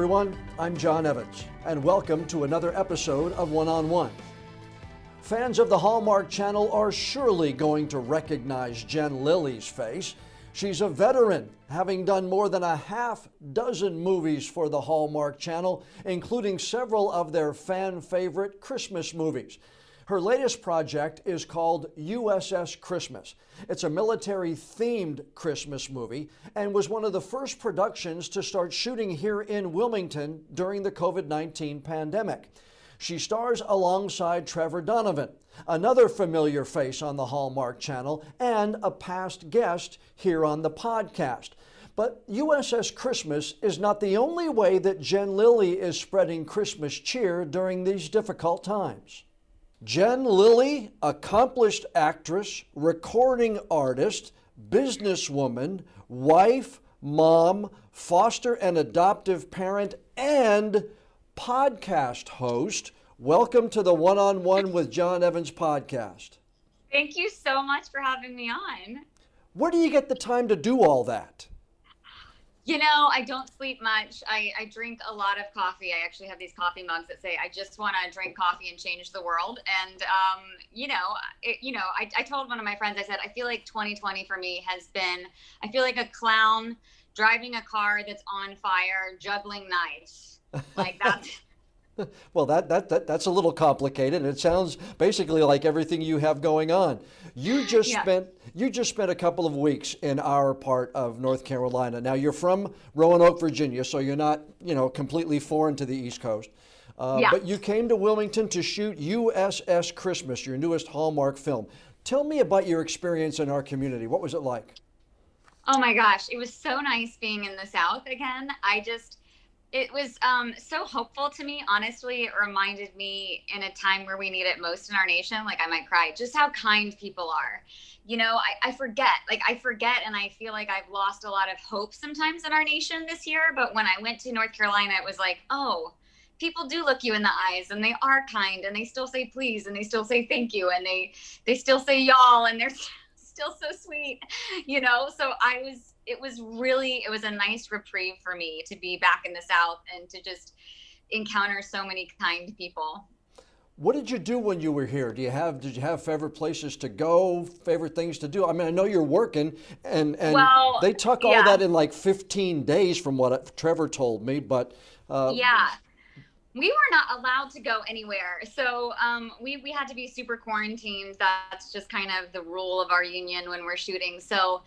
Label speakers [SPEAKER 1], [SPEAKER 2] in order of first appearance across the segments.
[SPEAKER 1] everyone, I'm John Evans, and welcome to another episode of One-on-One. Fans of the Hallmark Channel are surely going to recognize Jen Lilley's face. She's a veteran, having done more than a half dozen movies for the Hallmark Channel, including several of their fan-favorite Christmas movies. Her latest project is called USS Christmas. It's a military-themed Christmas movie and was one of the first productions to start shooting here in Wilmington during the COVID-19 pandemic. She stars alongside Trevor Donovan, another familiar face on the Hallmark Channel and a past guest here on the podcast. But USS Christmas is not the only way that Jen Lilley is spreading Christmas cheer during these difficult times. Jen Lilley, accomplished actress, recording artist, businesswoman, wife, mom, foster and adoptive parent, and podcast host. Welcome to the One-on-One with John Evans podcast.
[SPEAKER 2] Thank you so much for having me on.
[SPEAKER 1] Where do you get the time to do all that?
[SPEAKER 2] You know, I don't sleep much. I drink a lot of coffee. I actually have these coffee mugs that say, I just want to drink coffee and change the world. And, I told one of my friends, I said, I feel like 2020 for me has been, I feel like a clown driving a car that's on fire, juggling knives. Like that.
[SPEAKER 1] Well, that's a little complicated, and it sounds basically like everything you have going on. You just spent a couple of weeks in our part of North Carolina. Now, you're from Roanoke, Virginia, so you're not, completely foreign to the East Coast. But you came to Wilmington to shoot USS Christmas, your newest Hallmark film. Tell me about your experience in our community. What was it like?
[SPEAKER 2] Oh my gosh, it was so nice being in the South again. It was so hopeful to me. Honestly, it reminded me in a time where we need it most in our nation, like I might cry, just how kind people are. I forget and I feel like I've lost a lot of hope sometimes in our nation this year. But when I went to North Carolina, it was like, oh, people do look you in the eyes and they are kind and they still say please and they still say thank you and they still say y'all and they're still so sweet, So it was a nice reprieve for me to be back in the South and to just encounter so many kind people.
[SPEAKER 1] What did you do when you were here? Did you have favorite places to go, favorite things to do? I mean, I know you're working and they tuck all that in like 15 days from what Trevor told me, but we were not allowed to go anywhere. So we had to be super quarantined. That's just kind of the rule of our union when we're shooting. So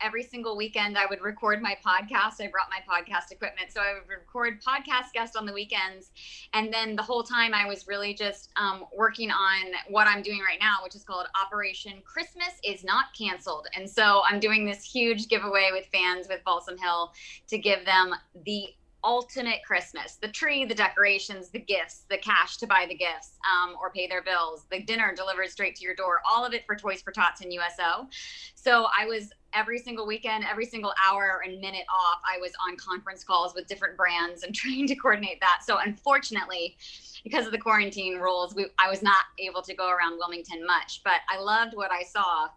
[SPEAKER 1] every single weekend, I would record my podcast. I brought my podcast equipment. So I would record podcast guests on the weekends. And then the whole time I was really just working on what I'm doing right now, which is called Operation Christmas is Not Canceled. And so I'm doing this huge giveaway with fans with Balsam Hill to give them the ultimate Christmas, the tree, the decorations, the gifts, the cash to buy the gifts or pay their bills, the dinner delivered straight to your door, all of it for Toys for Tots and USO. So I was every single weekend, every single hour and minute off, I was on conference calls with different brands and trying to coordinate that. So unfortunately, because of the quarantine rules, I was not able to go around Wilmington much, but I loved what I saw.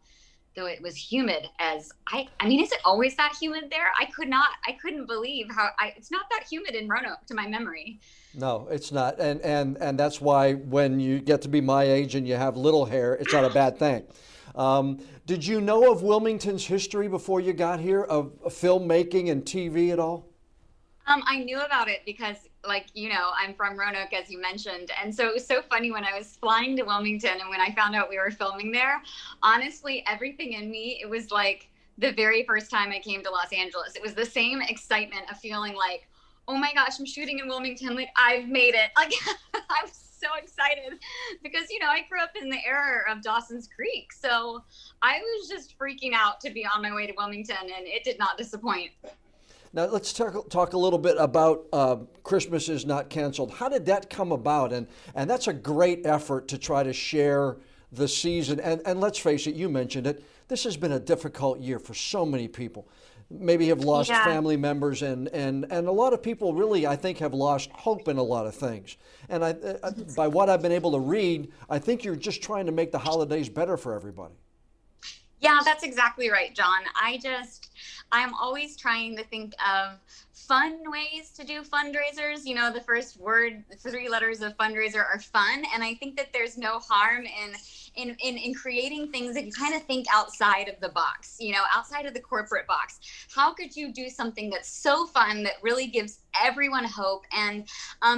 [SPEAKER 1] Though it was humid as I mean, is it always that humid there? I couldn't believe it's not that humid in Roanoke to my memory. No, it's not. And that's why when you get to be my age and you have little hair, it's not a bad thing. Did you know of Wilmington's history before you got here, of filmmaking and TV at all?
[SPEAKER 2] I knew about it because, I'm from Roanoke, as you mentioned. And so it was so funny when I was flying to Wilmington and when I found out we were filming there, honestly, everything in me, it was like the very first time I came to Los Angeles. It was the same excitement of feeling like, oh my gosh, I'm shooting in Wilmington. Like, I've made it. Like, I'm so excited because, I grew up in the era of Dawson's Creek. So I was just freaking out to be on my way to Wilmington, and it did not disappoint.
[SPEAKER 1] Now, let's talk a little bit about Christmas is Not Canceled. How did that come about? And that's a great effort to try to share the season. And let's face it, you mentioned it, this has been a difficult year for so many people. Maybe have lost family members, and a lot of people really, I think, have lost hope in a lot of things. And by what I've been able to read, I think you're just trying to make the holidays better for everybody.
[SPEAKER 2] Yeah, that's exactly right, John. I'm always trying to think of fun ways to do fundraisers. You know, the first word, the three letters of fundraiser are fun. And I think that there's no harm in creating things that you kind of think outside of the box, you know, outside of the corporate box. How could you do something that's so fun that really gives everyone hope? And,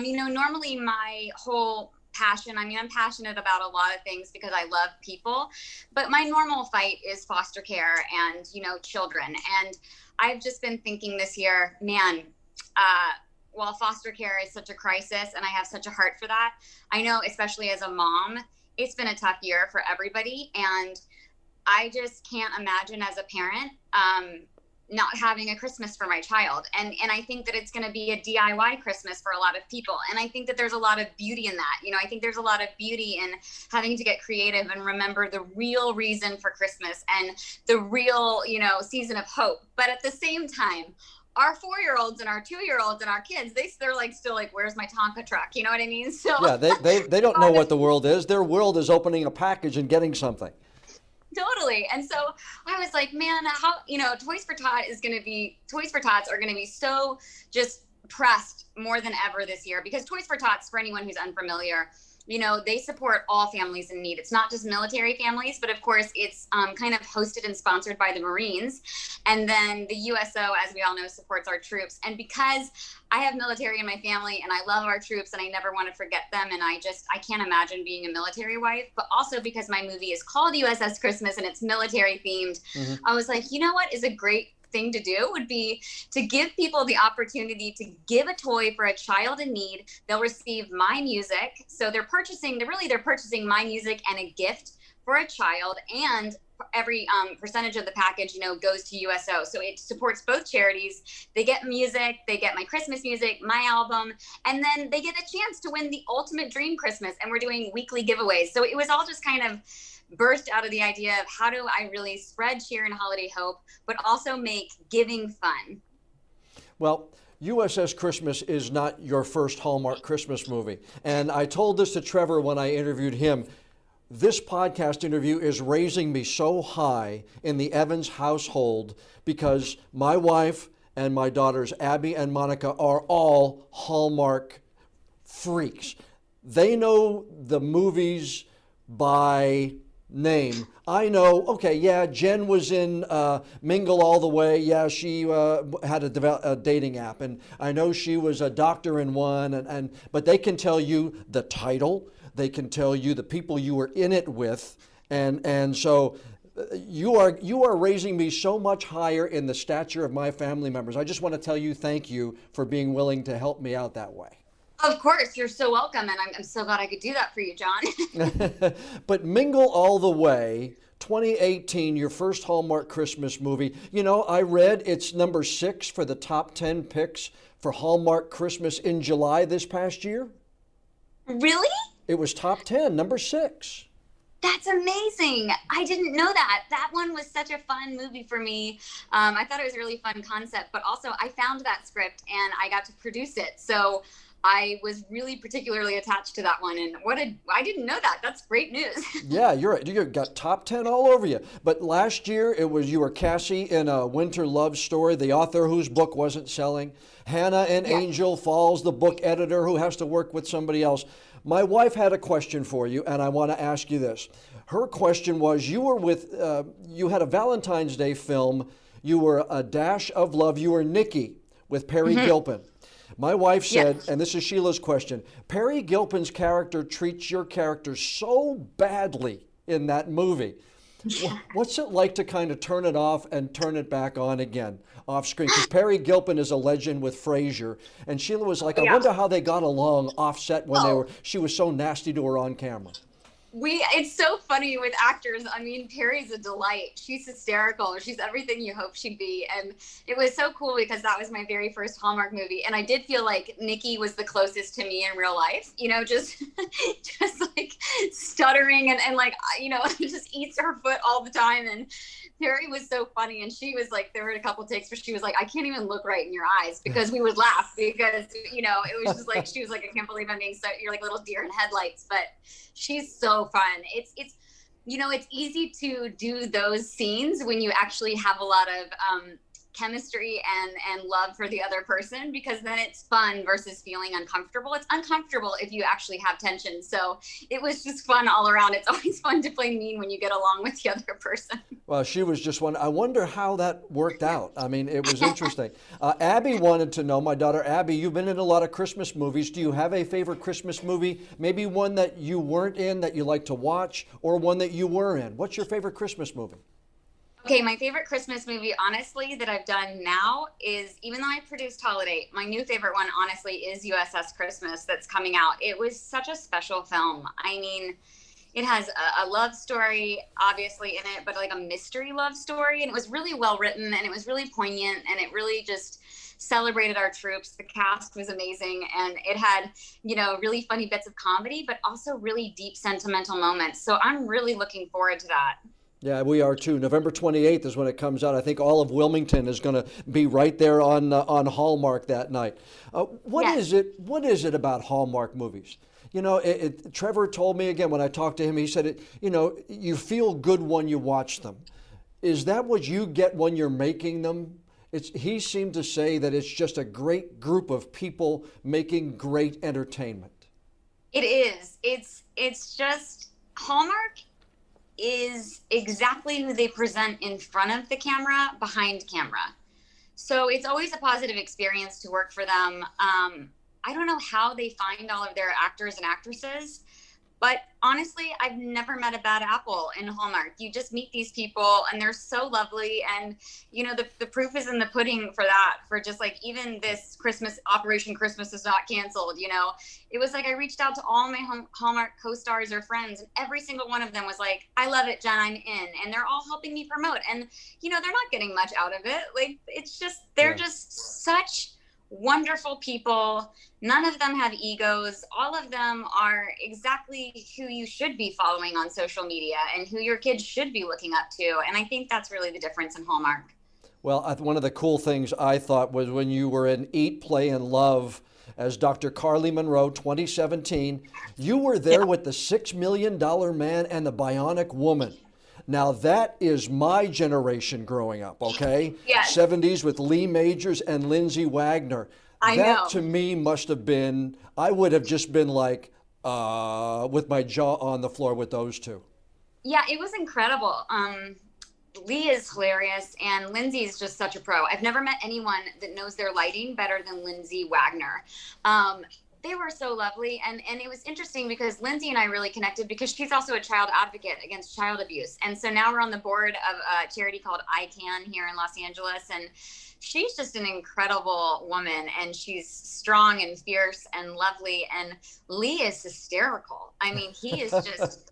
[SPEAKER 2] you know, normally my whole passion, I mean, I'm passionate about a lot of things because I love people, but my normal fight is foster care and, you know, children. And I've just been thinking this year, man, while foster care is such a crisis and I have such a heart for that, I know, especially as a mom, it's been a tough year for everybody. And I just can't imagine as a parent, not having a Christmas for my child. And I think that it's going to be a DIY Christmas for a lot of people. And I think that there's a lot of beauty in that. You know, I think there's a lot of beauty in having to get creative and remember the real reason for Christmas and the real, you know, season of hope. But at the same time, our 4-year-olds and our 2-year-olds and our kids, they're like still like, where's my Tonka truck? You know what I mean? So
[SPEAKER 1] yeah, they don't know what the world is. Their world is opening a package and getting something.
[SPEAKER 2] Totally. And so I was like, man, how, you know, Toys for Tots are going to be so just pressed more than ever this year, because Toys for Tots, for anyone who's unfamiliar, you know, they support all families in need. It's not just military families, but of course it's kind of hosted and sponsored by the Marines. And then the USO, as we all know, supports our troops. And because I have military in my family and I love our troops and I never want to forget them, and I can't imagine being a military wife, but also because my movie is called USS Christmas and it's military themed, I was like, you know what is a great thing to do would be to give people the opportunity to give a toy for a child in need. They'll receive my music. So they're purchasing my music and a gift for a child, and every percentage of the package, you know, goes to USO. So it supports both charities. They get music, they get my Christmas music, my album, and then they get a chance to win the ultimate dream Christmas. And we're doing weekly giveaways. So it was all just kind of burst out of the idea of how do I really spread cheer and holiday hope, but also make giving fun.
[SPEAKER 1] Well, USS Christmas is not your first Hallmark Christmas movie. And I told this to Trevor when I interviewed him. This podcast interview is raising me so high in the Evans household because my wife and my daughters, Abby and Monica, are all Hallmark freaks. They know the movies by name. I know, okay, yeah, Jen was in Mingle All the Way. Yeah, she had a dating app. And I know she was a doctor in one. But they can tell you the title. They can tell you the people you were in it with. And so you are raising me so much higher in the stature of my family members. I just want to tell you thank you for being willing to help me out that way.
[SPEAKER 2] Of course, you're so welcome, and I'm so glad I could do that for you, John.
[SPEAKER 1] But Mingle All the Way, 2018, your first Hallmark Christmas movie. You know, I read it's number 6 for the top 10 picks for Hallmark Christmas in July this past year.
[SPEAKER 2] Really?
[SPEAKER 1] It was top 10, number 6.
[SPEAKER 2] That's amazing. I didn't know that. That one was such a fun movie for me. I thought it was a really fun concept, but also I found that script and I got to produce it. So I was really particularly attached to that one. And I didn't know that. That's great news.
[SPEAKER 1] Yeah, you're right. You got top 10 all over you. But last year you were Cassie in A Winter Love Story, the author whose book wasn't selling. Hannah in Angel Falls, the book editor who has to work with somebody else. My wife had a question for you, and I want to ask you this. Her question was, you had a Valentine's Day film. You were A Dash of Love. You were Nikki with Perry Gilpin. My wife said, and this is Sheila's question, Perry Gilpin's character treats your character so badly in that movie. What's it like to kind of turn it off and turn it back on again off screen? Because Perry Gilpin is a legend with Frasier. And Sheila was like, I wonder how they got along offset when she was so nasty to her on camera.
[SPEAKER 2] It's so funny with actors. I mean, Perry's a delight. She's hysterical. She's everything you hope she'd be. And it was so cool because that was my very first Hallmark movie. And I did feel like Nikki was the closest to me in real life, you know, just like stuttering and like, you know, just eats her foot all the time. And Perry was so funny. And she was like, there were a couple takes where she was like, I can't even look right in your eyes, because we would laugh because, you know, it was just like, she was like, I can't believe I'm being so, you're like little deer in headlights. But she's so fun. It's it's easy to do those scenes when you actually have a lot of chemistry and love for the other person, because then it's fun versus feeling uncomfortable. It's uncomfortable if you actually have tension. So it was just fun all around. It's always fun to play mean when you get along with the other person.
[SPEAKER 1] Well, she was just one. I wonder how that worked out. I mean, it was interesting. Abby wanted to know, my daughter Abby, you've been in a lot of Christmas movies. Do you have a favorite Christmas movie? Maybe one that you weren't in that you like to watch, or one that you were in? What's your favorite Christmas movie?
[SPEAKER 2] Okay, my favorite Christmas movie, honestly, that I've done now is, even though I produced Holiday, my new favorite one, honestly, is USS Christmas that's coming out. It was such a special film. I mean, it has a love story, obviously, in it, but like a mystery love story. And it was really well written, and it was really poignant, and it really just celebrated our troops. The cast was amazing, and it had, really funny bits of comedy, but also really deep sentimental moments. So I'm really looking forward to that.
[SPEAKER 1] Yeah, we are too. November 28th is when it comes out. I think all of Wilmington is going to be right there on Hallmark that night. What is it? What is it about Hallmark movies? Trevor told me again when I talked to him. He said, you feel good when you watch them. Is that what you get when you're making them? He seemed to say that it's just a great group of people making great entertainment.
[SPEAKER 2] It is. It's just Hallmark is exactly who they present in front of the camera, behind camera. So it's always a positive experience to work for them. I don't know how they find all of their actors and actresses, but honestly, I've never met a bad apple in Hallmark. You just meet these people and they're so lovely. And, the proof is in the pudding for that, for just like even this Christmas, Operation Christmas is not canceled. It was like I reached out to all my Hallmark co-stars or friends, and every single one of them was like, I love it, Jen, I'm in. And they're all helping me promote. And, they're not getting much out of it. Like, it's just, they're just such wonderful people. None of them have egos. All of them are exactly who you should be following on social media and who your kids should be looking up to. And I think that's really the difference in Hallmark.
[SPEAKER 1] Well, one of the cool things I thought was when you were in Eat, Play, and Love as Dr. Carly Monroe, 2017, you were there with the $6 Million Man and the Bionic Woman. Now, that is my generation growing up, okay?
[SPEAKER 2] Yes.
[SPEAKER 1] 70s with Lee Majors and Lindsay Wagner.
[SPEAKER 2] I know.
[SPEAKER 1] That to me must have been, I would have just been like, with my jaw on the floor with those two.
[SPEAKER 2] Yeah, it was incredible. Lee is hilarious, and Lindsay is just such a pro. I've never met anyone that knows their lighting better than Lindsay Wagner. They were so lovely, and it was interesting because Lindsay and I really connected because she's also a child advocate against child abuse. And so now we're on the board of a charity called ICANN here in Los Angeles, and she's just an incredible woman, and she's strong and fierce and lovely, and Lee is hysterical. I mean, he is just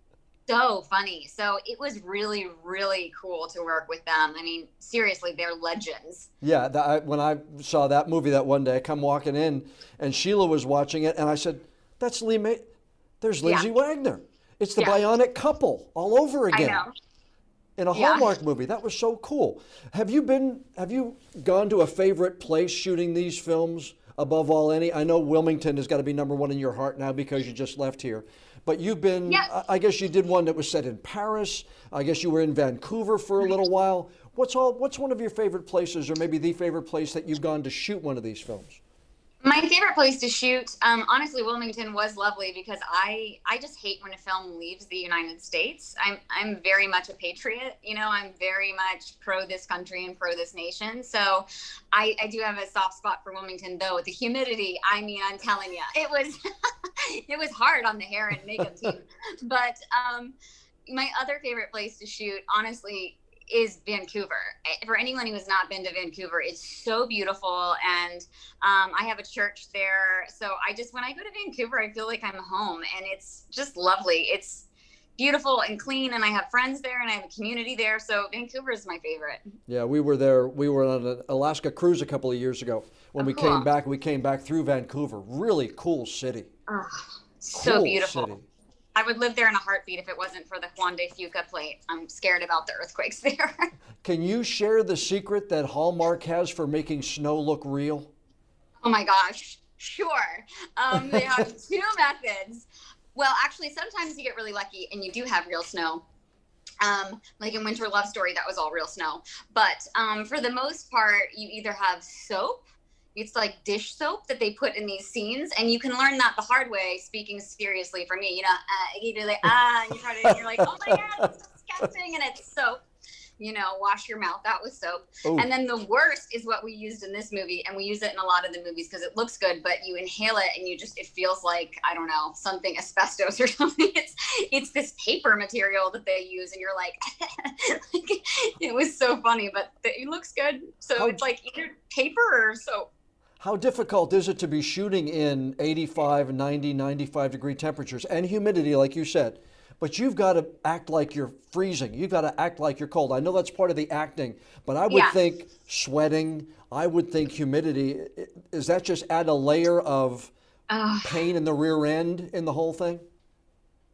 [SPEAKER 2] so funny. So it was really, really cool to work with them. I mean, seriously, they're legends.
[SPEAKER 1] Yeah, when I saw that movie that one day, I come walking in, and Sheila was watching it, and I said, that's there's Lindsay Wagner. It's the Bionic couple all over again.
[SPEAKER 2] I know.
[SPEAKER 1] In a Hallmark movie. That was so cool. Have you gone to a favorite place shooting these films above all any? I know Wilmington has got to be number one in your heart now because you just left here. But you've been, I guess you did one that was set in Paris. I guess you were in Vancouver for a little while. What's one of your favorite places, or maybe the favorite place that you've gone to shoot one of these films?
[SPEAKER 2] My favorite place to shoot, honestly, Wilmington was lovely because I just hate when a film leaves the United States. I'm very much a patriot. I'm very much pro this country and pro this nation. So I do have a soft spot for Wilmington, though. With the humidity, I mean, I'm telling you, it was it was hard on the hair and makeup team. But my other favorite place to shoot, honestly, is Vancouver. For anyone who has not been to Vancouver, it's so beautiful, and I have a church there. So when I go to Vancouver, I feel like I'm home, and it's just lovely. It's beautiful and clean, and I have friends there, and I have a community there. So Vancouver is my favorite. Yeah,
[SPEAKER 1] we were there. We were on an Alaska cruise a couple of years ago when we came back. We came back through Vancouver. Really cool city.
[SPEAKER 2] Oh, so
[SPEAKER 1] cool
[SPEAKER 2] beautiful.
[SPEAKER 1] City.
[SPEAKER 2] I would live there in a heartbeat if it wasn't for the Juan de Fuca plate. I'm scared about the earthquakes there.
[SPEAKER 1] Can you share the secret that Hallmark has for making snow look real?
[SPEAKER 2] Oh my gosh, sure. They have two methods. Well, actually, sometimes you get really lucky and you do have real snow. Like in Winter Love Story, that was all real snow. But for the most part, you either have soap. It's like dish soap that they put in these scenes, and you can learn that the hard way. Speaking seriously, for me, you do like and you try to, and you're like, oh my god, it's disgusting, and it's soap. Wash your mouth out with soap. Ooh. And then the worst is what we used in this movie, and we use it in a lot of the movies because it looks good, but you inhale it and it feels like, I don't know, something asbestos or something. It's this paper material that they use, and you're like, it was so funny, but it looks good. So it's like either paper or soap.
[SPEAKER 1] How difficult is it to be shooting in 85, 90, 95 degree temperatures and humidity, like you said? But you've got to act like you're freezing. You've got to act like you're cold. I know that's part of the acting, but I would think sweating, I would think humidity. Does that just add a layer of pain in the rear end in the whole thing?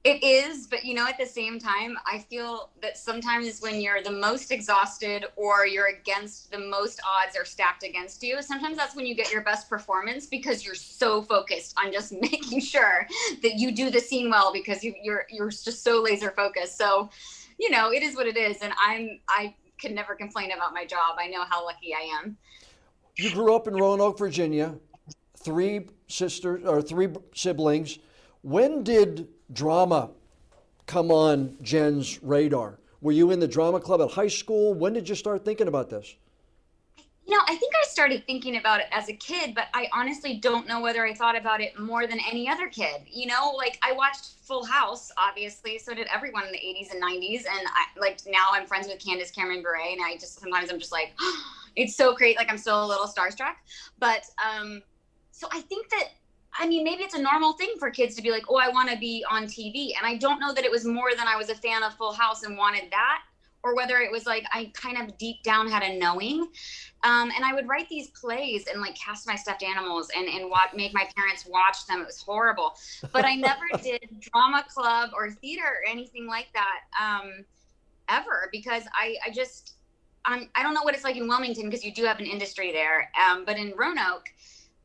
[SPEAKER 2] It is, but at the same time, I feel that sometimes when you're the most exhausted or you're against the most odds are stacked against you, sometimes that's when you get your best performance because you're so focused on just making sure that you do the scene well because you're just so laser focused. So, it is what it is, and I can never complain about my job. I know how lucky I am.
[SPEAKER 1] You grew up in Roanoke, Virginia, three siblings. When did drama come on Jen's radar? Were you in the drama club at high school? When did you start thinking about this?
[SPEAKER 2] I think I started thinking about it as a kid, but I honestly don't know whether I thought about it more than any other kid. Like I watched Full House, obviously, so did everyone in the 80s and 90s. And now I'm friends with Candace Cameron Bure, and sometimes I'm just like, oh, it's so great. Like I'm still a little starstruck. But so I think that, maybe it's a normal thing for kids to be like, oh, I want to be on TV. And I don't know that it was more than I was a fan of Full House and wanted that, or whether it was like I kind of deep down had a knowing. And I would write these plays and like cast my stuffed animals and make my parents watch them. It was horrible. But I never did drama club or theater or anything like that ever, because I don't know what it's like in Wilmington because you do have an industry there. But in Roanoke,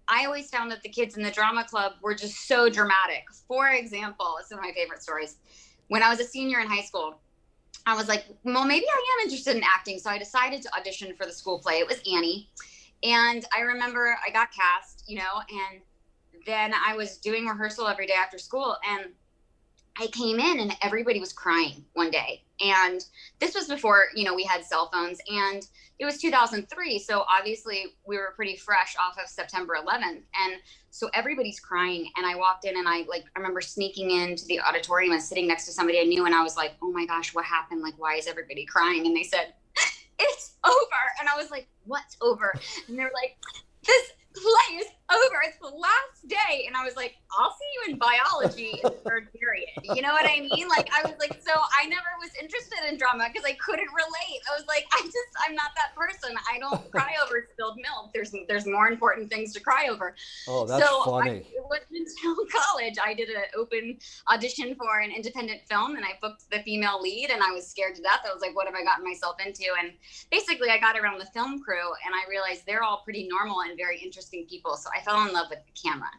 [SPEAKER 2] I always found that the kids in the drama club were just so dramatic. For example, it's one of my favorite stories. When I was a senior in high school, I was like, well, maybe I am interested in acting. So I decided to audition for the school play. It was Annie. And I remember I got cast, and then I was doing rehearsal every day after school. And I came in and everybody was crying one day. And this was before, we had cell phones, and it was 2003. So obviously we were pretty fresh off of September 11th. And so everybody's crying. And I walked in and I remember sneaking into the auditorium and sitting next to somebody I knew. And I was like, oh my gosh, what happened? Like, why is everybody crying? And they said, it's over. And I was like, what's over? And they're like, this play is over. It's the last day. And I was like, I'll see you in biology in the third period. You know what I mean? I was like, so I never was interested in drama because I couldn't relate. I was like, I'm not that person. I don't cry over spilled milk. There's more important things to cry over.
[SPEAKER 1] Oh, that's funny.
[SPEAKER 2] It wasn't until college I did an open audition for an independent film, and I booked the female lead, and I was scared to death. I was like, what have I gotten myself into? And basically I got around the film crew and I realized they're all pretty normal and very interesting people. So I fell in love with the camera.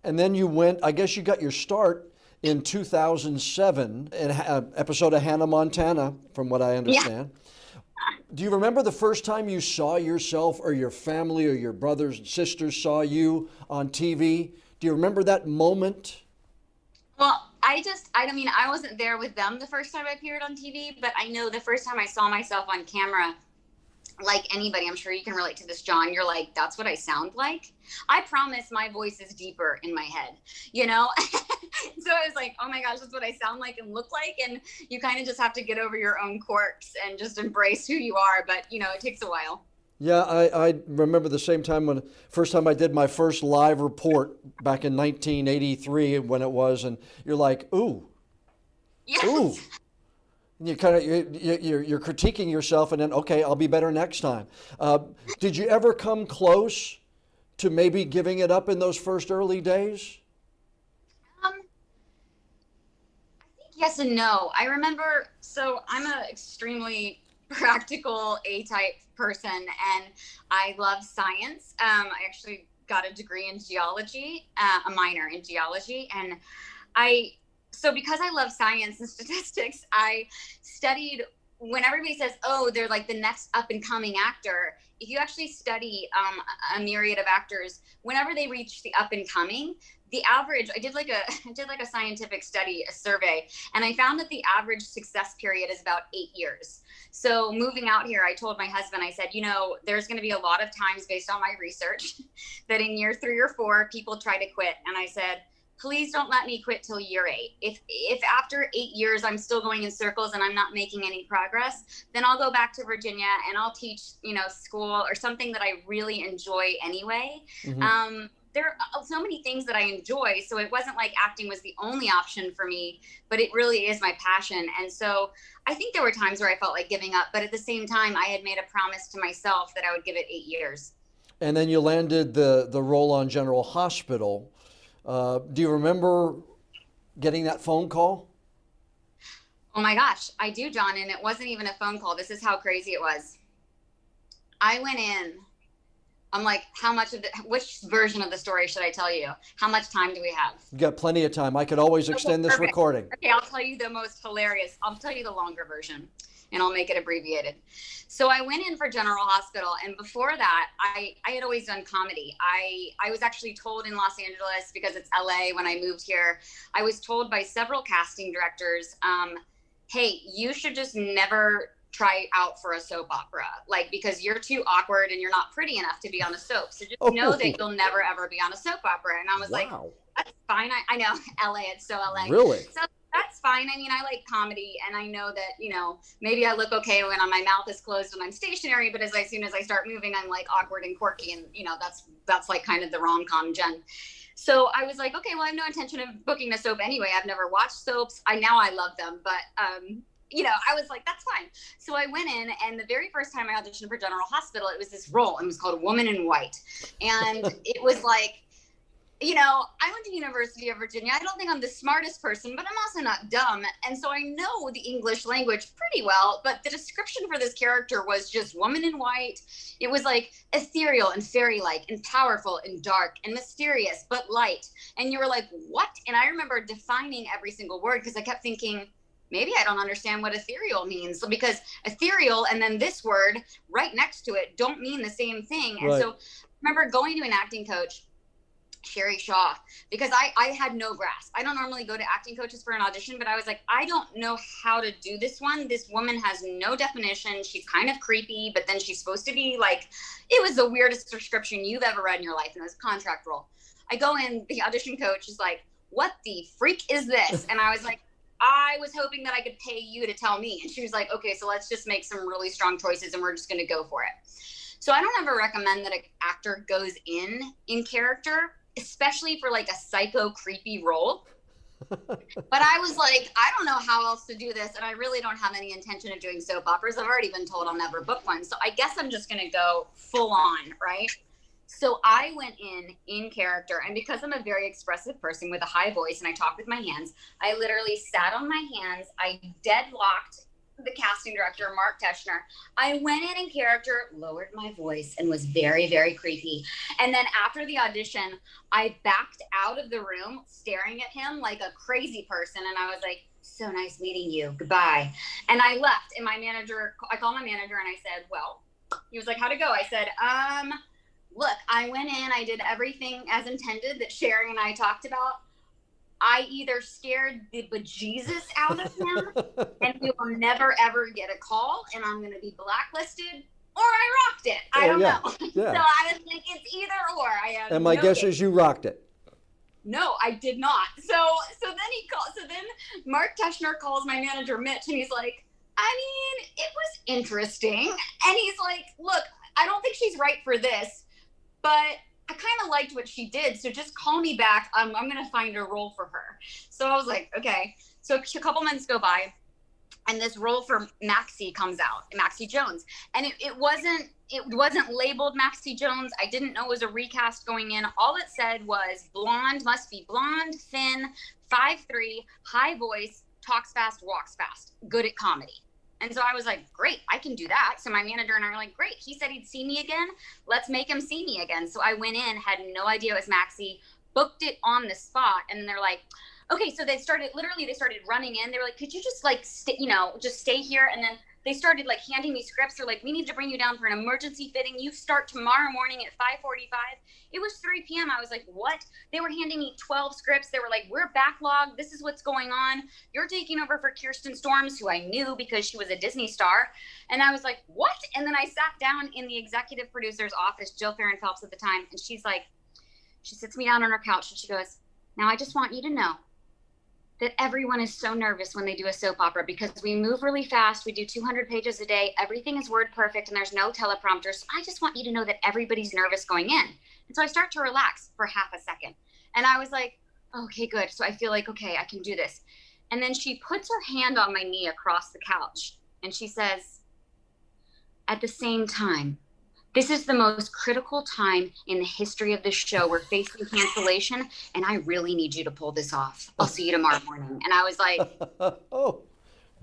[SPEAKER 1] And then you I guess you got your start in 2007 in an episode of Hannah Montana, from what I understand. Yeah. Do you remember the first time you saw yourself, or your family or your brothers and sisters saw you on TV? Do you remember that moment?
[SPEAKER 2] Well, I wasn't there with them the first time I appeared on TV, but I know the first time I saw myself on camera, like anybody, I'm sure you can relate to this, John, you're like, that's what I sound like. I promise my voice is deeper in my head, So I was like, oh my gosh, that's what I sound like and look like. And you kind of just have to get over your own quirks and just embrace who you are. But, it takes a while.
[SPEAKER 1] Yeah, I remember the same time first time I did my first live report back in 1983 when it was, and you're like, ooh,
[SPEAKER 2] yes.
[SPEAKER 1] Ooh. You kind of you're critiquing yourself, and then okay, I'll be better next time. Did you ever come close to maybe giving it up in those first early days?
[SPEAKER 2] I think yes and no. I remember. So I'm an extremely practical A-type person, and I love science. I actually got a degree in geology, a minor in geology, and I So because I love science and statistics, I studied when everybody says, oh, they're like the next up and coming actor. If you actually study a myriad of actors, whenever they reach the up and coming, the average, I did like a scientific study, a survey, and I found that the average success period is about 8 years. So moving out here, I told my husband, I said, you know, there's going to be a lot of times based on my research that in year 3 or 4, people try to quit. And I said, please don't let me quit till year 8. If after 8 years I'm still going in circles and I'm not making any progress, then I'll go back to Virginia and I'll teach, you know, school or something that I really enjoy anyway. Mm-hmm. There are so many things that I enjoy. So it wasn't like acting was the only option for me, but it really is my passion. And so I think there were times where I felt like giving up, but at the same time, I had made a promise to myself that I would give it 8 years.
[SPEAKER 1] And then you landed the role on General Hospital. Do you remember getting that phone call?
[SPEAKER 2] Oh my gosh, I do, John. And it wasn't even a phone call. This is how crazy it was. I went in. I'm like, which version of the story should I tell you? How much time do we have?
[SPEAKER 1] You got plenty of time. I could always extend this recording.
[SPEAKER 2] Okay, I'll tell you the most hilarious. I'll tell you the longer version and I'll make it abbreviated. So I went in for General Hospital, and before that, I had always done comedy. I was actually told in Los Angeles, because it's LA when I moved here, I was told by several casting directors, hey, you should just never try out for a soap opera, like, because you're too awkward and you're not pretty enough to be on a soap. So just know that you'll never ever be on a soap opera. And I was like, that's fine. I know LA, it's so LA.
[SPEAKER 1] Really?
[SPEAKER 2] So that's fine. I mean, I like comedy, and I know that, you know, maybe I look okay when my mouth is closed and I'm stationary, but as soon as I start moving, I'm like awkward and quirky, and you know, that's like kind of the rom-com Jen. So I was like, okay, well, I have no intention of booking a soap anyway. I've never watched soaps. I love them, but you know, I was like, that's fine. So I went in, and the very first time I auditioned for General Hospital, it was this role. It was called Woman in White. And it was like, you know, I went to University of Virginia. I don't think I'm the smartest person, but I'm also not dumb. And so I know the English language pretty well, but the description for this character was just woman in white. It was like ethereal and fairy-like and powerful and dark and mysterious, but light. And you were like, what? And I remember defining every single word, because I kept thinking, maybe I don't understand what ethereal means, because ethereal and then this word right next to it don't mean the same thing. And so I remember going to an acting coach, Sherry Shaw, because I had no grasp. I don't normally go to acting coaches for an audition, but I was like, I don't know how to do this one. This woman has no definition. She's kind of creepy, but then she's supposed to be like, it was the weirdest description you've ever read in your life. And it was a contract role. I go in, the audition coach is like, what the freak is this? And I was like, I was hoping that I could pay you to tell me. And she was like, okay, so let's just make some really strong choices and we're just going to go for it. So I don't ever recommend that an actor goes in character, especially for like a psycho creepy role. But I was like, I don't know how else to do this. And I really don't have any intention of doing soap operas. I've already been told I'll never book one. So I guess I'm just going to go full on, right? So I went in character, and because I'm a very expressive person with a high voice and I talk with my hands, I literally sat on my hands. I deadlocked the casting director, Mark Teschner. I went in character, lowered my voice, and was very, very creepy. And then after the audition, I backed out of the room staring at him like a crazy person. And I was like, so nice meeting you. Goodbye. And I left, and I called my manager and I said, well, he was like, how'd it go? I said, look, I went in, I did everything as intended that Sherry and I talked about. I either scared the bejesus out of him and we will never ever get a call and I'm going to be blacklisted, or I rocked it. I don't know. Yeah. So I was like, it's either or.
[SPEAKER 1] And my guess is you rocked it.
[SPEAKER 2] No, I did not. So then Mark Teschner calls my manager, Mitch, and he's like, I mean, it was interesting. And he's like, look, I don't think she's right for this, but I kind of liked what she did. So just call me back. I'm going to find a role for her. So I was like, okay. So a couple months go by and this role for Maxie comes out, Maxie Jones. And it wasn't labeled Maxie Jones. I didn't know it was a recast going in. All it said was blonde, must be blonde, thin, 5'3", high voice, talks fast, walks fast, good at comedy. And so I was like, great, I can do that. So my manager and I were like, great, he said he'd see me again. Let's make him see me again. So I went in, had no idea it was Maxie, booked it on the spot. And they're like, Okay, so they started running in. They were like, could you just like just stay here? And then they started like handing me scripts. They're like, we need to bring you down for an emergency fitting. You start tomorrow morning at 5:45. It was 3 p.m. I was like, what? They were handing me 12 scripts. They were like, we're backlogged. This is what's going on. You're taking over for Kirsten Storms, who I knew because she was a Disney star. And I was like, what? And then I sat down in the executive producer's office, Jill Farron Phelps at the time. And she sits me down on her couch and she goes, now I just want you to know that everyone is so nervous when they do a soap opera because we move really fast. We do 200 pages a day. Everything is word perfect and there's no teleprompter. So I just want you to know that everybody's nervous going in. And so I start to relax for half a second. And I was like, okay, good. So I feel like, okay, I can do this. And then she puts her hand on my knee across the couch and she says, at the same time, this is the most critical time in the history of this show. We're facing cancellation, and I really need you to pull this off. I'll see you tomorrow morning. And I was like,
[SPEAKER 1] oh,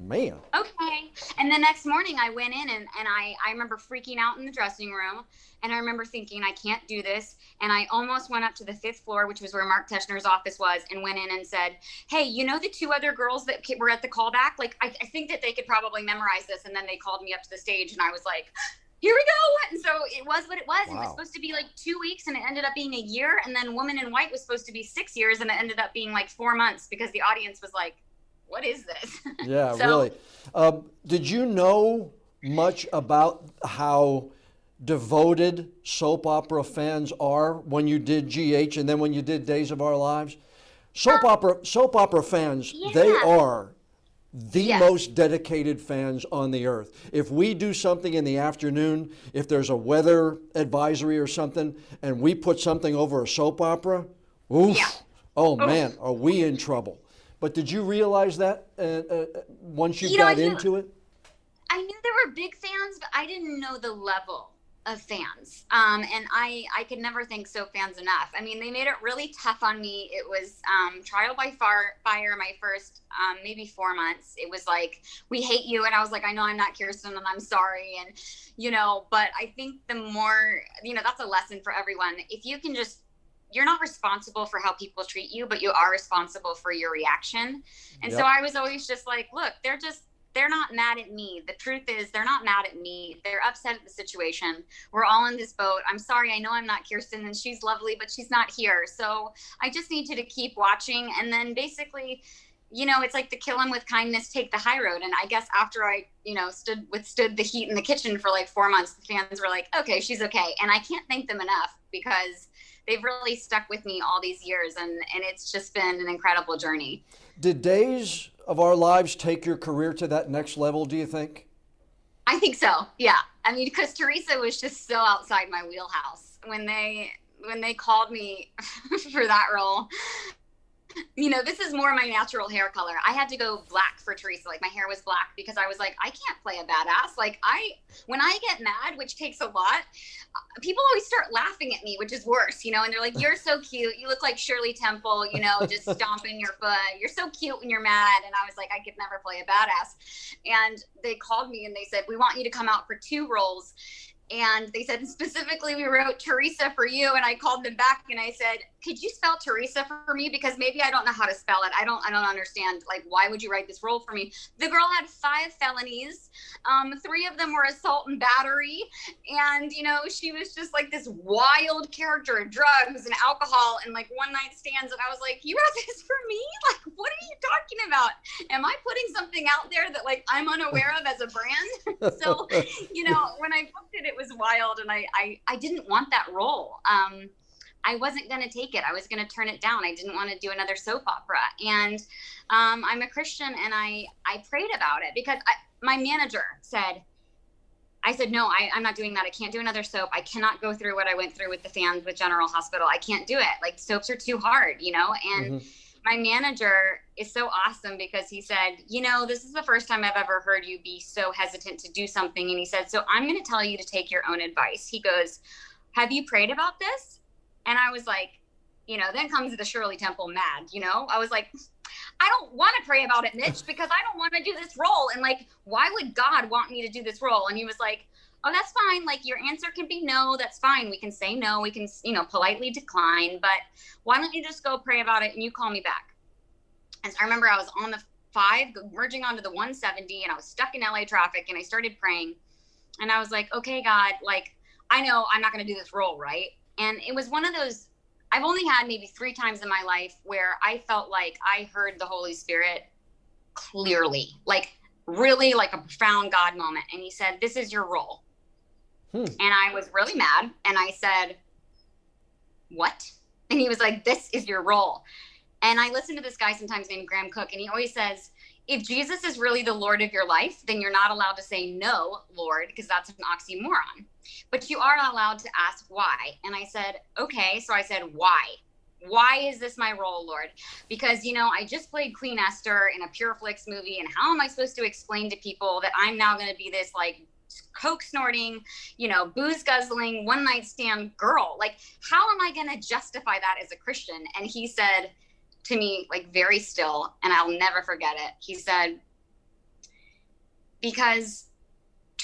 [SPEAKER 1] man.
[SPEAKER 2] Okay. And the next morning I went in and I remember freaking out in the dressing room. And I remember thinking, I can't do this. And I almost went up to the 5th floor, which was where Mark Teschner's office was, and went in and said, hey, you know the 2 other girls that were at the callback? Like, I think that they could probably memorize this. And then they called me up to the stage, and I was like, here we go. And so it was what it was. Wow. It was supposed to be like 2 weeks and it ended up being a year. And then Woman in White was supposed to be 6 years and it ended up being like 4 months because the audience was like, what is this?
[SPEAKER 1] Yeah, really. Did you know much about how devoted soap opera fans are when you did GH and then when you did Days of Our Lives? Soap opera fans, yeah. They are the most dedicated fans on the earth. If we do something in the afternoon, if there's a weather advisory or something, and we put something over a soap opera, oof, man, are we in trouble. But did you realize that once you got into it?
[SPEAKER 2] I knew there were big fans, but I didn't know the level of fans. And I could never thank soap fans enough. I mean, they made it really tough on me. It was trial by fire my first maybe 4 months. It was like, we hate you. And I was like, I know I'm not Kirsten and I'm sorry. And, but I think the more, that's a lesson for everyone. If you can just, you're not responsible for how people treat you, but you are responsible for your reaction. And so I was always just like, look, they're not mad at me. The truth is they're not mad at me. They're upset at the situation. We're all in this boat. I'm sorry. I know I'm not Kirsten and she's lovely, but she's not here. So I just need you to keep watching. And then basically, it's like the kill them with kindness, take the high road. And I guess after I, withstood the heat in the kitchen for like 4 months, the fans were like, okay, she's okay. And I can't thank them enough because they've really stuck with me all these years. And it's just been an incredible journey.
[SPEAKER 1] Did Days of Our Lives take your career to that next level, do you think?
[SPEAKER 2] I think so. Yeah. I mean, because Teresa was just so outside my wheelhouse when they called me for that role. This is more my natural hair color. I had to go black for Teresa. Like my hair was black because I was like, I can't play a badass. Like when I get mad, which takes a lot, people always start laughing at me, which is worse, and they're like, you're so cute. You look like Shirley Temple, just stomping your foot. You're so cute when you're mad. And I was like, I could never play a badass. And they called me and they said, we want you to come out for 2 roles. And they said, specifically, we wrote Teresa for you. And I called them back and I said, could you spell Teresa for me? Because maybe I don't know how to spell it. I don't understand. Like, why would you write this role for me? The girl had 5 felonies. 3 of them were assault and battery. And, she was just like this wild character of drugs and alcohol and like one night stands. And I was like, you wrote this for me? Like, what are you talking about? Am I putting something out there that like I'm unaware of as a brand? So, when I booked it, it was wild. And I didn't want that role. I wasn't going to take it. I was going to turn it down. I didn't want to do another soap opera. And I'm a Christian and I prayed about it because my manager said, no, I'm not doing that. I can't do another soap. I cannot go through what I went through with the fans with General Hospital. I can't do it. Like soaps are too hard, and my manager is so awesome because he said, this is the first time I've ever heard you be so hesitant to do something. And he said, so I'm going to tell you to take your own advice. He goes, have you prayed about this? And I was like, then comes the Shirley Temple mad, I was like, I don't want to pray about it, Mitch, because I don't want to do this role. And like, why would God want me to do this role? And he was like, oh, that's fine. Like your answer can be no, that's fine. We can say no. We can, politely decline, but why don't you just go pray about it and you call me back? And so I remember I was on the 5 merging onto the 170, and I was stuck in LA traffic, and I started praying, and I was like, okay, God, like, I know I'm not going to do this role, right? And it was one of those, I've only had maybe 3 times in my life where I felt like I heard the Holy Spirit clearly, like really like a profound God moment. And he said, this is your role. And I was really mad. And I said, what? And he was like, this is your role. And I listen to this guy sometimes named Graham Cook, and he always says, if Jesus is really the Lord of your life, then you're not allowed to say no, Lord, because that's an oxymoron. But you are allowed to ask why. And I said, okay. So I said, why? Why is this my role, Lord? Because, you know, I just played Queen Esther in a Pure Flix movie. And how am I supposed to explain to people that I'm now going to be this like coke snorting, you know, booze guzzling, one night stand girl? Like, how am I going to justify that as a Christian? And he said to me, like very still, and I'll never forget it. He said, because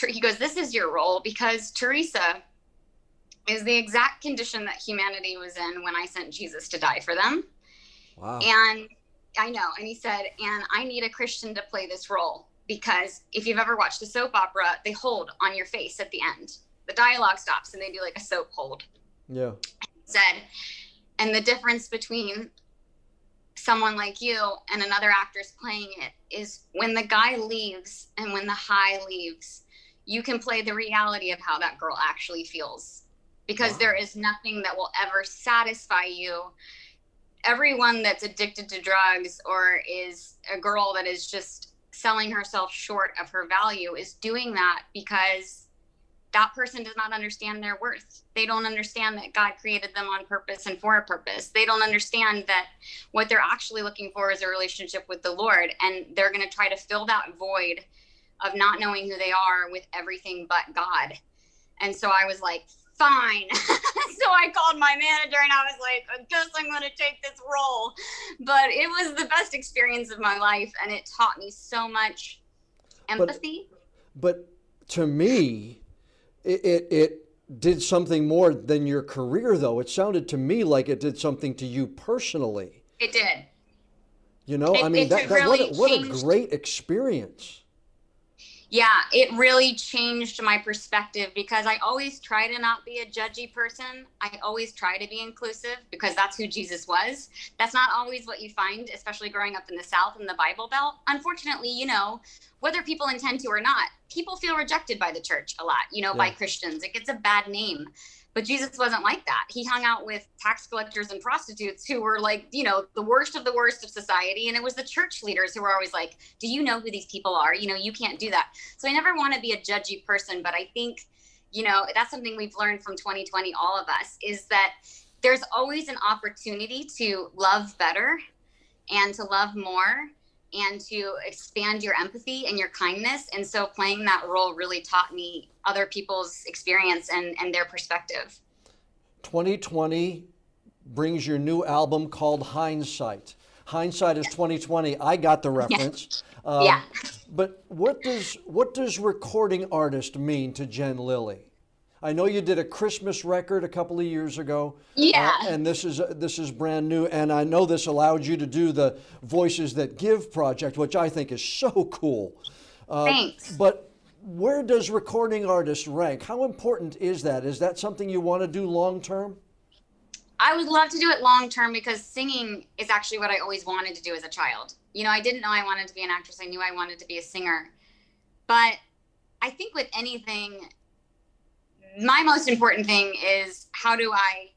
[SPEAKER 2] he goes, this is your role because Teresa is the exact condition that humanity was in when I sent Jesus to die for them.
[SPEAKER 1] Wow.
[SPEAKER 2] And I know. And he said, and I need a Christian to play this role because if you've ever watched a soap opera, they hold on your face at the end. The dialogue stops and they do like a soap hold.
[SPEAKER 1] Yeah.
[SPEAKER 2] He said, and the difference between someone like you and another actor's playing it is when the guy leaves and when the high leaves, you can play the reality of how that girl actually feels. Because there is nothing that will ever satisfy you. Everyone that's addicted to drugs or is a girl that is just selling herself short of her value is doing that because that person does not understand their worth. They don't understand that God created them on purpose and for a purpose. They don't understand that what they're actually looking for is a relationship with the Lord. And they're going to try to fill that void of not knowing who they are with everything but God. And so I was like, fine. So I called my manager and I was like, I guess I'm going to take this role. But it was the best experience of my life. And it taught me so much empathy.
[SPEAKER 1] But to me, it did something more than your career, though. It sounded to me like it did something to you personally.
[SPEAKER 2] It did.
[SPEAKER 1] You know, I mean, what a great experience.
[SPEAKER 2] Yeah, it really changed my perspective because I always try to not be a judgy person. I always try to be inclusive because that's who Jesus was. That's not always what you find, especially growing up in the South in the Bible Belt. Unfortunately, you know, whether people intend to or not, people feel rejected by the church a lot, you know, by Christians. It gets a bad name. But Jesus wasn't like that. He hung out with tax collectors and prostitutes who were like, you know, the worst of society. And it was the church leaders who were always like, do you know who these people are? You know, you can't do that. So I never want to be a judgy person. But I think, you know, that's something we've learned from 2020, all of us, is that there's always an opportunity to love better and to love more and to expand your empathy and your kindness. And so playing that role really taught me other people's experience and their perspective.
[SPEAKER 1] 2020 brings your new album called Hindsight. Hindsight is 2020. I got the reference.
[SPEAKER 2] Yeah.
[SPEAKER 1] But what does recording artist mean to Jen Lilley? I know you did a Christmas record a couple of years ago.
[SPEAKER 2] Yeah.
[SPEAKER 1] And this is brand new. And I know this allowed you to do the Voices That Give project, which I think is so cool.
[SPEAKER 2] Thanks.
[SPEAKER 1] But where does recording artist rank? How important is that? Is that something you want to do long term?
[SPEAKER 2] I would love to do it long term because singing is actually what I always wanted to do as a child. You know, I didn't know I wanted to be an actress. I knew I wanted to be a singer. But I think with anything, my most important thing is how do I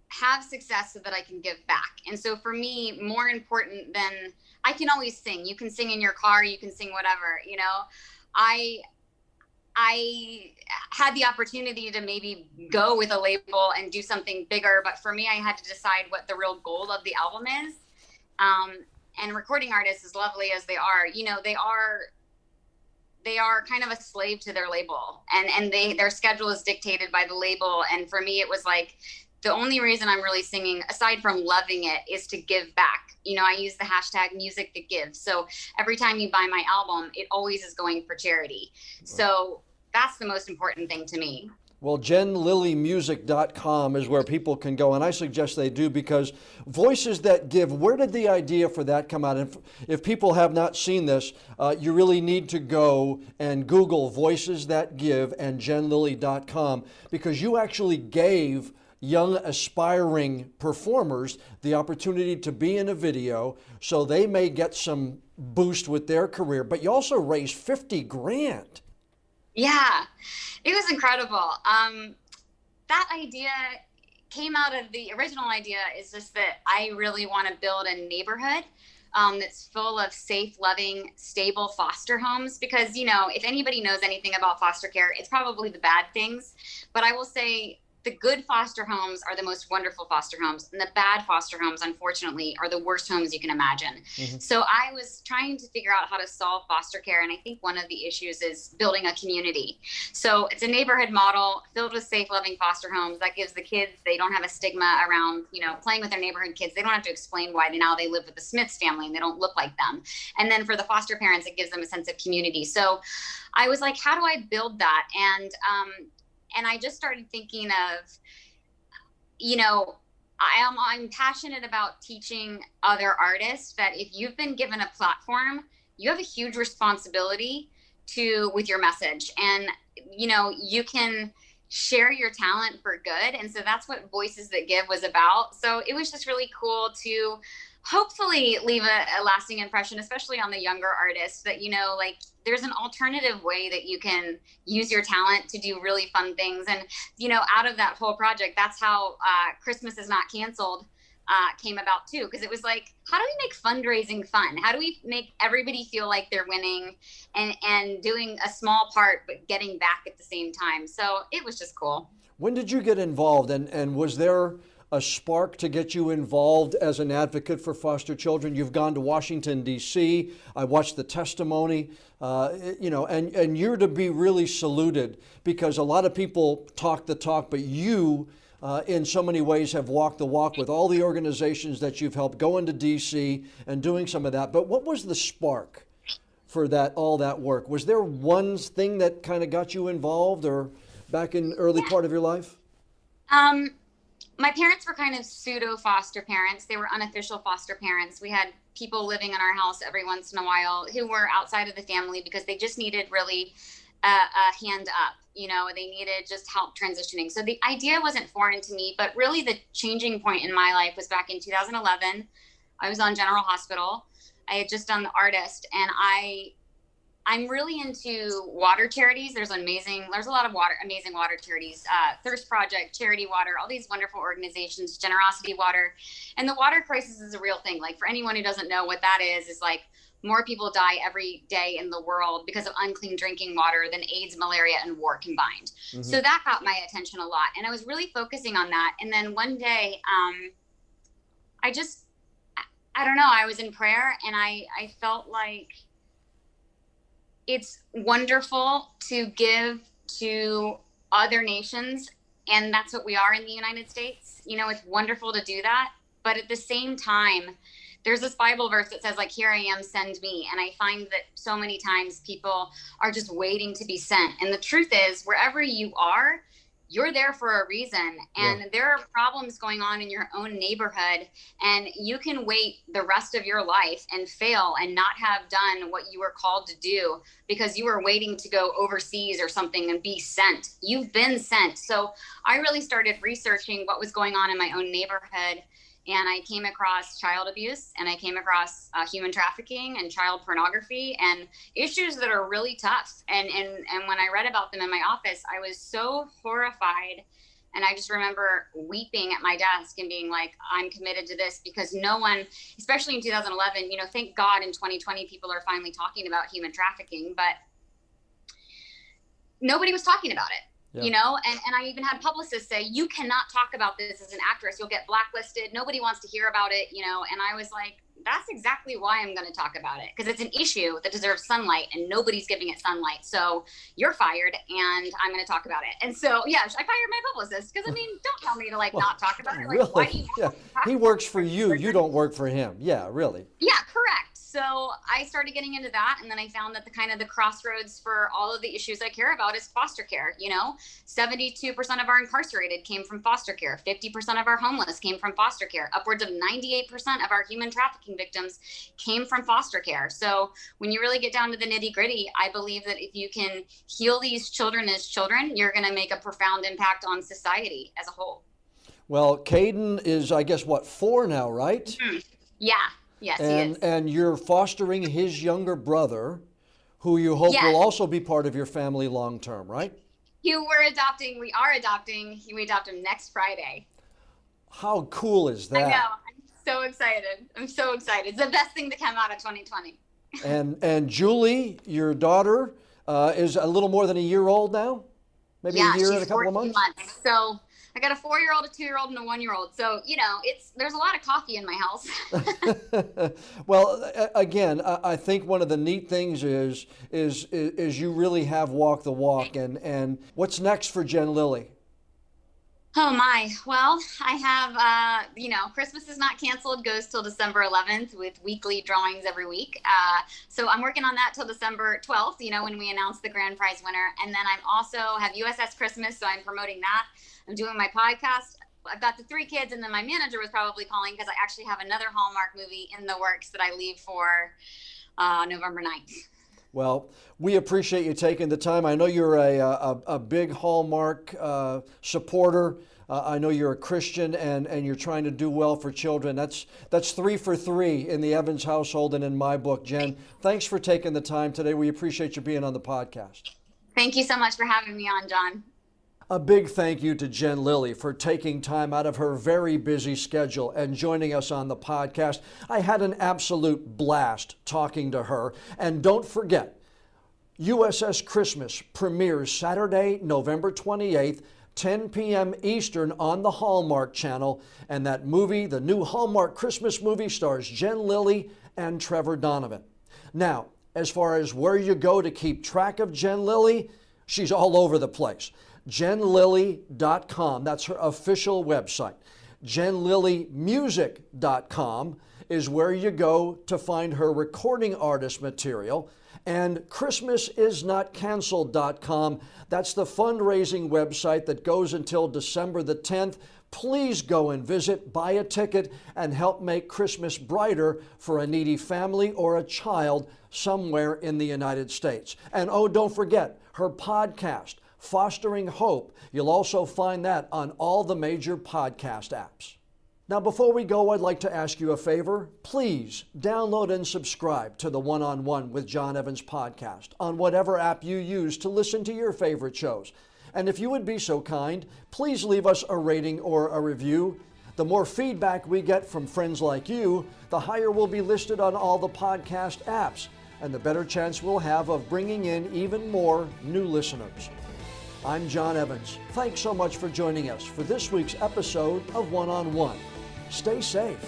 [SPEAKER 2] have success so that I can give back? And so for me, more important than, I can always sing. You can sing in your car, you can sing whatever, you know. I had the opportunity to maybe go with a label and do something bigger, but for me, I had to decide what the real goal of the album is. And recording artists, as lovely as they are, you know, they are kind of a slave to their label, and their schedule is dictated by the label. And for me, it was like, the only reason I'm really singing, aside from loving it, is to give back. You know, I use the hashtag music that gives. So every time you buy my album, it always is going for charity. So that's the most important thing to me.
[SPEAKER 1] Well, JenLilleyMusic.com is where people can go, and I suggest they do, because Voices That Give, where did the idea for that come out? And if people have not seen this, you really need to go and Google Voices That Give and JenLilley.com, because you actually gave young aspiring performers the opportunity to be in a video so they may get some boost with their career, but you also raised 50 grand.
[SPEAKER 2] Yeah, it was incredible. That idea came out of the original idea is just that I really want to build a neighborhood that's full of safe, loving, stable foster homes. Because, you know, if anybody knows anything about foster care, it's probably the bad things. But I will say the good foster homes are the most wonderful foster homes, and the bad foster homes, unfortunately, are the worst homes you can imagine. Mm-hmm. So I was trying to figure out how to solve foster care, and I think one of the issues is building a community. So it's a neighborhood model filled with safe, loving foster homes that gives the kids, they don't have a stigma around, you know, playing with their neighborhood kids. They don't have to explain why now they live with the Smiths family and they don't look like them. And then for the foster parents, it gives them a sense of community. So I was like, how do I build that? And I just started thinking of, you know, I'm passionate about teaching other artists that if you've been given a platform, you have a huge responsibility with your message. And, you know, you can share your talent for good. And so that's what Voices That Give was about. So it was just really cool to hopefully leave a lasting impression, especially on the younger artists, that, you know, like there's an alternative way that you can use your talent to do really fun things. And, you know, out of that whole project, that's how Christmas Is Not Canceled came about too. Because it was like, how do we make fundraising fun? How do we make everybody feel like they're winning and doing a small part, but getting back at the same time? So it was just cool.
[SPEAKER 1] When did you get involved? And was there a spark to get you involved as an advocate for foster children? You've gone to Washington, D.C. I watched the testimony, you know, and you're to be really saluted, because a lot of people talk the talk, but you, in so many ways, have walked the walk with all the organizations that you've helped go into D.C. and doing some of that. But what was the spark for all that work? Was there one thing that kind of got you involved, or back in early part of your life?
[SPEAKER 2] My parents were kind of pseudo foster parents. They were unofficial foster parents. We had people living in our house every once in a while who were outside of the family because they just needed really a hand up. You know, they needed just help transitioning. So the idea wasn't foreign to me, but really the changing point in my life was back in 2011. I was on General Hospital. I had just done The Artist, and I'm really into water charities. There's a lot of amazing water charities, Thirst Project, Charity Water, all these wonderful organizations, Generosity Water. And the water crisis is a real thing. Like, for anyone who doesn't know what that is like more people die every day in the world because of unclean drinking water than AIDS, malaria, and war combined. Mm-hmm. So that got my attention a lot. And I was really focusing on that. And then one day, I don't know, I was in prayer, and I felt like it's wonderful to give to other nations, and that's what we are in the United States. You know, it's wonderful to do that. But at the same time, there's this Bible verse that says, like, here I am, send me. And I find that so many times people are just waiting to be sent. And the truth is, wherever you are, you're there for a reason. And there are problems going on in your own neighborhood, and you can wait the rest of your life and fail and not have done what you were called to do because you were waiting to go overseas or something and be sent. You've been sent. So I really started researching what was going on in my own neighborhood. And I came across child abuse, and I came across human trafficking and child pornography and issues that are really tough. And when I read about them in my office, I was so horrified. And I just remember weeping at my desk and being like, I'm committed to this, because no one, especially in 2011, you know, thank God in 2020, people are finally talking about human trafficking, but nobody was talking about it. Yeah. You know, and I even had publicists say, you cannot talk about this as an actress. You'll get blacklisted. Nobody wants to hear about it, you know. And I was like, that's exactly why I'm going to talk about it, because it's an issue that deserves sunlight and nobody's giving it sunlight. So you're fired, and I'm going to talk about it. And so, yeah, I fired my publicist because, I mean, don't tell me to not talk about it. Like,
[SPEAKER 1] really?
[SPEAKER 2] Why do you
[SPEAKER 1] He works for you. You don't work for him. Yeah, really.
[SPEAKER 2] Yeah, correct. So I started getting into that, and then I found that the crossroads for all of the issues I care about is foster care. 72% of our incarcerated came from foster care. 50% of our homeless came from foster care. Upwards of 98% of our human trafficking victims came from foster care. So when you really get down to the nitty gritty, I believe that if you can heal these children as children, you're going to make a profound impact on society as a whole.
[SPEAKER 1] Well, Caden is, I guess, 4 now, right?
[SPEAKER 2] Mm-hmm. Yeah. Yes, he is.
[SPEAKER 1] And you're fostering his younger brother, who you hope will also be part of your family long term, right?
[SPEAKER 2] We are adopting. We adopt him next Friday.
[SPEAKER 1] How cool is that?
[SPEAKER 2] I know. I'm so excited. It's the best thing to come out of 2020.
[SPEAKER 1] And Julie, your daughter, is a little more than a year old now? Maybe a year and a couple of months?
[SPEAKER 2] So I got a 4-year-old, a 2-year-old, and a 1-year-old. So, there's a lot of coffee in my house.
[SPEAKER 1] Well, again, I think one of the neat things is you really have walked the walk. And what's next for Jen Lilley?
[SPEAKER 2] Oh my. Well, I have, Christmas is not canceled, goes till December 11th with weekly drawings every week. So I'm working on that till December 12th, when we announce the grand prize winner. And then I'm also have USS Christmas, so I'm promoting that. I'm doing my podcast. I've got the 3 kids, and then my manager was probably calling because I actually have another Hallmark movie in the works that I leave for November 9th.
[SPEAKER 1] Well, we appreciate you taking the time. I know you're a big Hallmark supporter. I know you're a Christian, and you're trying to do well for children. That's 3 for 3 in the Evans household and in my book. Jen, thanks for taking the time today. We appreciate you being on the podcast.
[SPEAKER 2] Thank you so much for having me on, John.
[SPEAKER 1] A big thank you to Jen Lilley for taking time out of her very busy schedule and joining us on the podcast. I had an absolute blast talking to her. And don't forget, USS Christmas premieres Saturday, November 28th, 10 p.m. Eastern on the Hallmark Channel. And that movie, the new Hallmark Christmas movie, stars Jen Lilley and Trevor Donovan. Now, as far as where you go to keep track of Jen Lilley, she's all over the place. JenLilley.com, that's her official website. JenLilleyMusic.com is where you go to find her recording artist material. And ChristmasIsNotCanceled.com, that's the fundraising website that goes until December the 10th. Please go and visit, buy a ticket, and help make Christmas brighter for a needy family or a child somewhere in the United States. And oh, don't forget her podcast, Fostering Hope. You'll also find that on all the major podcast apps. Now, before we go, I'd like to ask you a favor. Please download and subscribe to the One-on-One with John Evans podcast on whatever app you use to listen to your favorite shows. And if you would be so kind, please leave us a rating or a review. The more feedback we get from friends like you, the higher we'll be listed on all the podcast apps, and the better chance we'll have of bringing in even more new listeners. I'm John Evans. Thanks so much for joining us for this week's episode of One-on-One. Stay safe.